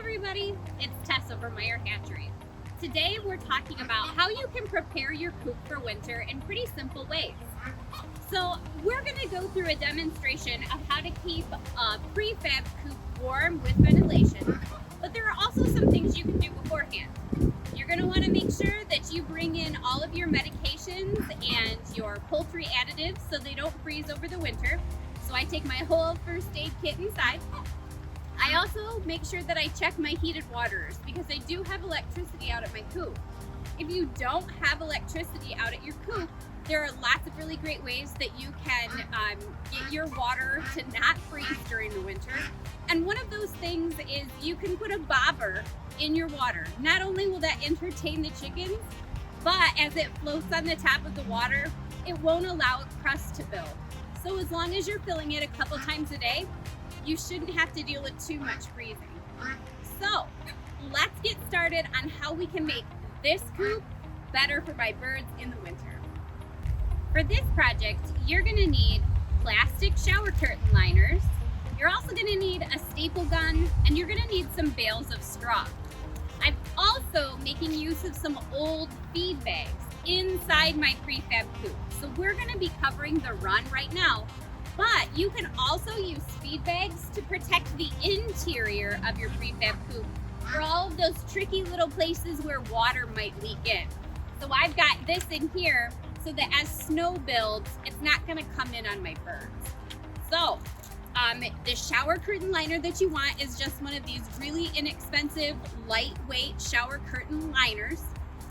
everybody, it's Tessa from Meyer Hatchery. Today we're talking about how you can prepare your coop for winter in pretty simple ways. So we're going to go through a demonstration of how to keep a prefab coop warm with ventilation, but there are also some things you can do beforehand. You're going to want to make sure that you bring in all of your medications and your poultry additives so they don't freeze over the winter. So I take my whole first aid kit inside. I also make sure that I check my heated waters because I do have electricity out at my coop. If you don't have electricity out at your coop, there are lots of really great ways that you can get your water to not freeze during the winter. And one of those things is you can put a bobber in your water. Not only will that entertain the chickens, but as it floats on the top of the water, it won't allow a crust to build. So as long as you're filling it a couple times a day, you shouldn't have to deal with too much freezing. So let's get started on how we can make this coop better for my birds in the winter. For this project, you're gonna need plastic shower curtain liners. You're also gonna need a staple gun, and you're gonna need some bales of straw. I'm also making use of some old feed bags inside my prefab coop. So we're gonna be covering the run right now, but you can also use feed bags to protect the interior of your prefab coop for all of those tricky little places where water might leak in. So I've got this in here so that as snow builds, it's not gonna come in on my birds. So the shower curtain liner that you want is just one of these really inexpensive, lightweight shower curtain liners.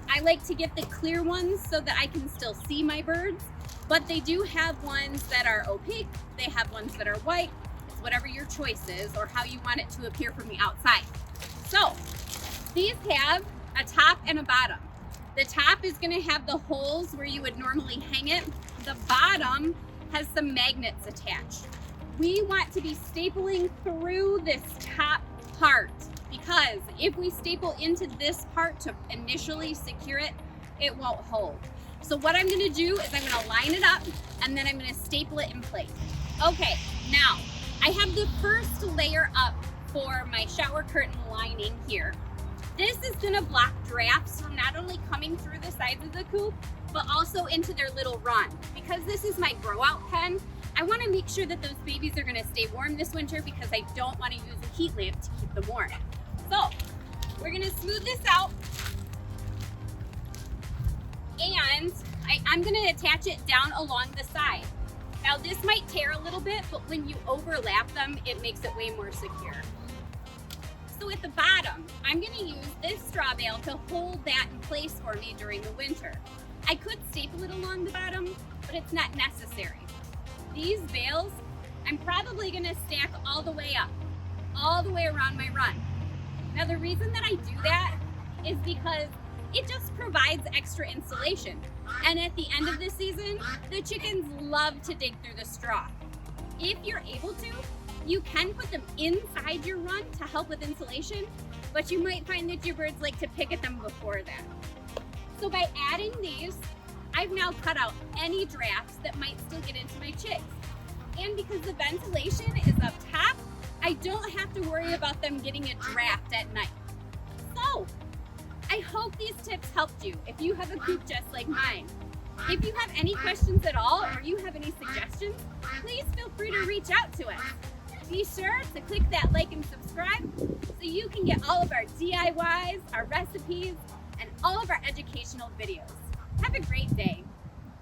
I like to get the clear ones so that I can still see my birds, but they do have ones that are opaque, they have ones that are white. It's whatever your choice is or how you want it to appear from the outside. So these have a top and a bottom. The top is gonna have the holes where you would normally hang it. The bottom has some magnets attached. We want to be stapling through this top part because if we staple into this part to initially secure it, it won't hold. So what I'm gonna do is I'm gonna line it up and then I'm gonna staple it in place. Okay, now I have the first layer up for my shower curtain lining here. This is gonna block drafts from not only coming through the sides of the coop, but also into their little run. Because this is my grow out pen, I wanna make sure that those babies are gonna stay warm this winter because I don't wanna use a heat lamp to keep them warm. So we're gonna smooth this out. And I'm gonna attach it down along the side. Now this might tear a little bit, but when you overlap them, it makes it way more secure. So at the bottom, I'm gonna use this straw bale to hold that in place for me during the winter. I could staple it along the bottom, but it's not necessary. These bales, I'm probably gonna stack all the way up, all the way around my run. Now the reason that I do that is because it just provides extra insulation. And at the end of the season, the chickens love to dig through the straw. If you're able to, you can put them inside your run to help with insulation, but you might find that your birds like to pick at them before that. So by adding these, I've now cut out any drafts that might still get into my chicks. And because the ventilation is up top, I don't have to worry about them getting a draft at night. So, I hope these tips helped you if you have a coop just like mine. If you have any questions at all or you have any suggestions, please feel free to reach out to us. Be sure to click that like and subscribe so you can get all of our DIYs, our recipes, and all of our educational videos. Have a great day.